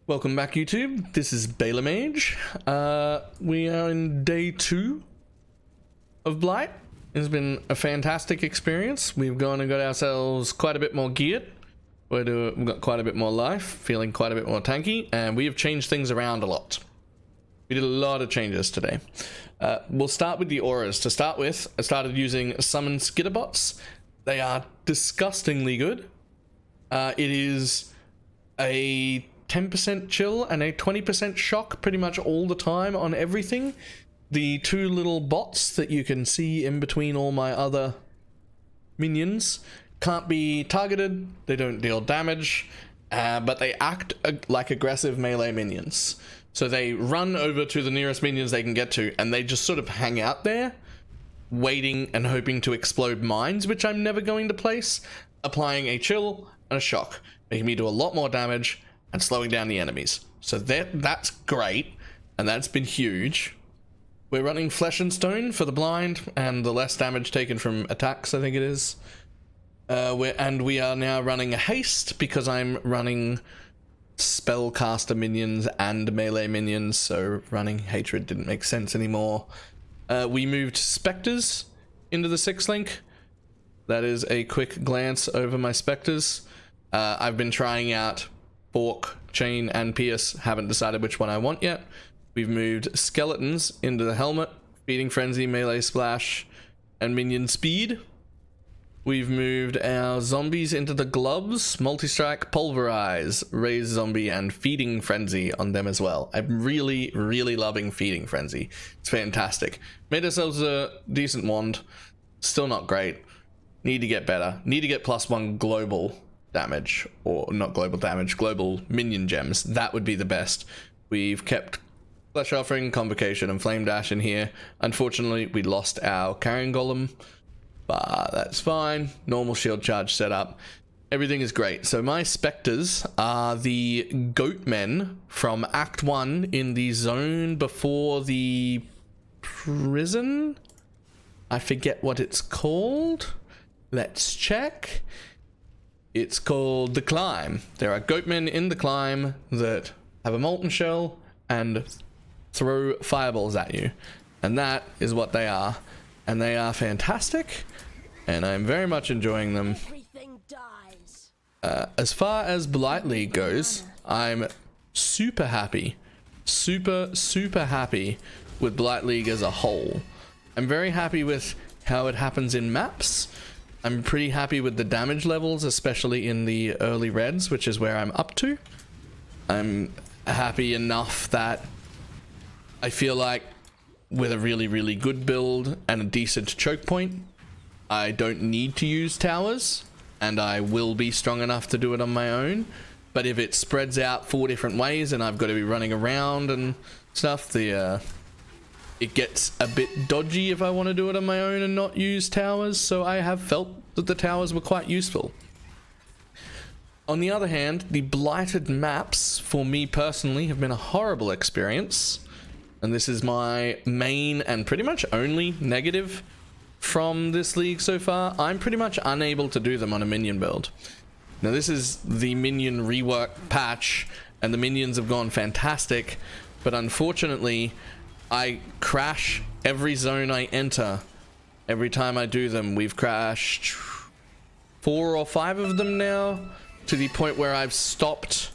Welcome back, YouTube. This is Baylor Mage. We are in day 2 of Blight. It's been a fantastic experience. We've gone and got ourselves quite a bit more geared. We've got quite a bit more life, feeling quite a bit more tanky, and we have changed things around a lot. We did a lot of changes today. We'll start with the auras. To start with, I started using summon skitterbots. They are disgustingly good. It is a 10% chill and a 20% shock pretty much all the time on everything. The two little bots that you can see in between all my other minions can't be targeted, they don't deal damage, but they act like aggressive melee minions. So they run over to the nearest minions they can get to, and they just sort of hang out there, waiting and hoping to explode mines, which I'm never going to place, applying a chill and a shock, making me do a lot more damage and slowing down the enemies. So that's great, and that's been huge. We're running Flesh and Stone for the blind and the less damage taken from attacks, I think it is. We are now running a haste because I'm running spellcaster minions and melee minions, so running hatred didn't make sense anymore. We moved Spectres into the 6th link. That is a quick glance over my Spectres. I've been trying out Fork, Chain, and Pierce. Haven't decided which one I want yet. We've moved Skeletons into the Helmet, Feeding Frenzy, Melee Splash, and Minion Speed. We've moved our Zombies into the Gloves, Multi-Strike, Pulverize, Raise Zombie, and Feeding Frenzy on them as well. I'm really, really loving Feeding Frenzy. It's fantastic. Made ourselves a decent wand. Still not great. Need to get better. Need to get +1 global damage, or not global damage, global minion gems. That would be the best. We've kept Flesh Offering, Convocation, and Flame Dash in here. Unfortunately, we lost our Carrion Golem, but that's fine. Normal shield charge setup. Everything is great. So my Spectres are the Goatmen from Act 1 in the zone before the prison. I forget what it's called. Let's check. It's called the Climb. There are Goatmen in the Climb that have a molten shell and throw fireballs at you. And that is what they are. And they are fantastic. And I'm very much enjoying them. As far as Blight League goes, I'm super happy. Super happy with Blight League as a whole. I'm very happy with how it happens in maps. I'm pretty happy with the damage levels, especially in the early reds, which is where I'm up to. I'm happy enough that I feel like with a really, really good build and a decent choke point, I don't need to use towers, and I will be strong enough to do it on my own. But if it spreads out 4 different ways and I've got to be running around and stuff, it gets a bit dodgy if I want to do it on my own and not use towers, so I have felt that the towers were quite useful. On the other hand, the Blighted maps, for me personally, have been a horrible experience, and this is my main and pretty much only negative from this league so far. I'm pretty much unable to do them on a minion build. Now this is the minion rework patch, and the minions have gone fantastic, but unfortunately I crash every zone I enter. Every time I do them, we've crashed 4 or 5 of them now, to the point where I've stopped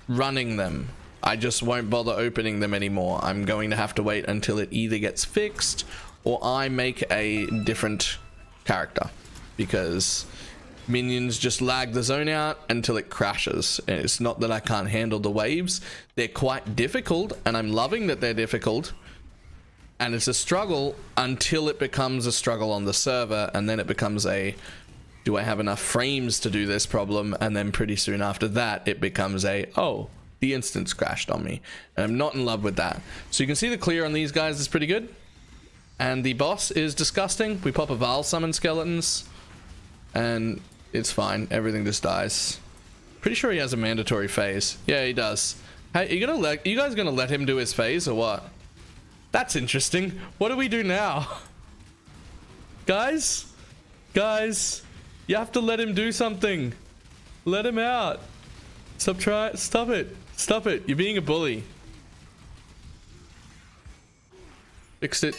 running them. I just won't bother opening them anymore. I'm going to have to wait until it either gets fixed or I make a different character, because minions just lag the zone out until it crashes. And it's not that I can't handle the waves. They're quite difficult, and I'm loving that they're difficult. And it's a struggle until it becomes a struggle on the server, and then it becomes a, do I have enough frames to do this problem? And then pretty soon after that, it becomes a, oh, the instance crashed on me. And I'm not in love with that. So you can see the clear on these guys is pretty good. And the boss is disgusting. We pop a Vaal summon skeletons, and it's fine. Everything just dies. Pretty sure he has a mandatory phase. Yeah, he does. Hey, you guys gonna let him do his phase or what? That's interesting. What do we do now? Guys, you have to let him do something. Let him out. Stop it. Stop it. You're being a bully. Fixed it.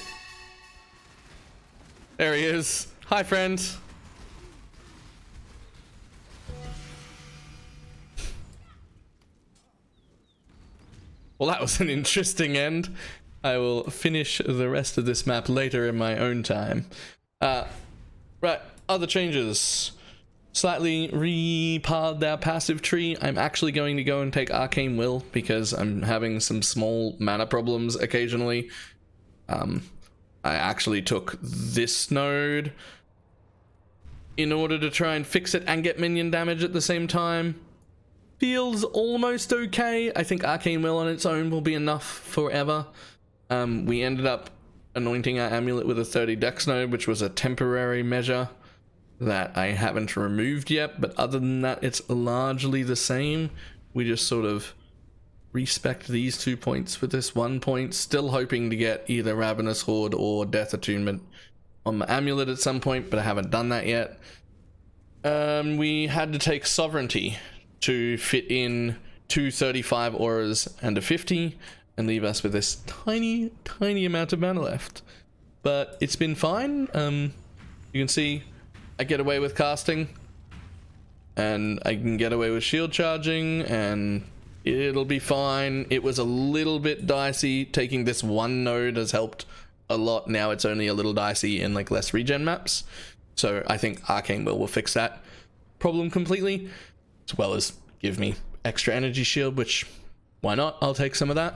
There he is. Hi, friend. Well, that was an interesting end. I will finish the rest of this map later in my own time. Right, other changes. Slightly repared our passive tree. I'm actually going to go and take Arcane Will because I'm having some small mana problems occasionally. I actually took this node in order to try and fix it and get minion damage at the same time. Feels almost okay. I think Arcane Will on its own will be enough forever. We ended up anointing our amulet with a 30 dex node, which was a temporary measure that I haven't removed yet, but other than that, it's largely the same. We just sort of respect these 2 points with this 1 point, still hoping to get either Ravenous Horde or Death Attunement on my amulet at some point, but I haven't done that yet. We had to take Sovereignty to fit in 2 35 auras and a 50 and leave us with this tiny amount of mana left, but it's been fine. You can see I get away with casting and I can get away with shield charging and it'll be fine. It was a little bit dicey. Taking this one node has helped a lot. Now it's only a little dicey in like less regen maps, so I think Arcane Will fix that problem completely, as well as give me extra energy shield, which why not? I'll take some of that.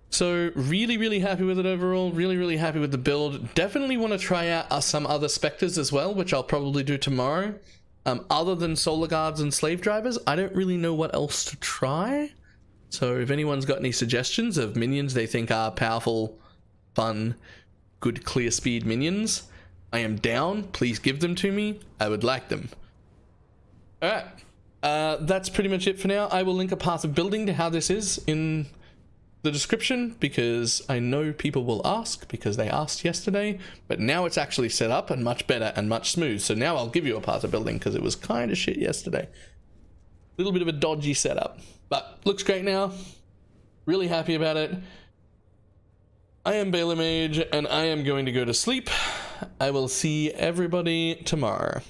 So really happy with it overall. Really happy with the build. Definitely want to try out some other Spectres as well, which I'll probably do tomorrow. Other than Solar Guards and Slave Drivers, I don't really know what else to try. So if anyone's got any suggestions of minions they think are powerful, fun, good clear speed minions, I am down. Please give them to me. I would like them. Alright. That's pretty much it for now. I will link a path of building to how this is in the description, because I know people will ask, because they asked yesterday, but now it's actually set up and much better and much smooth. So now I'll give you a path of building, because it was kind of shit yesterday. A little bit of a dodgy setup, but looks great now. Really happy about it. I am Baylor Mage and I am going to go to sleep. I will see everybody tomorrow.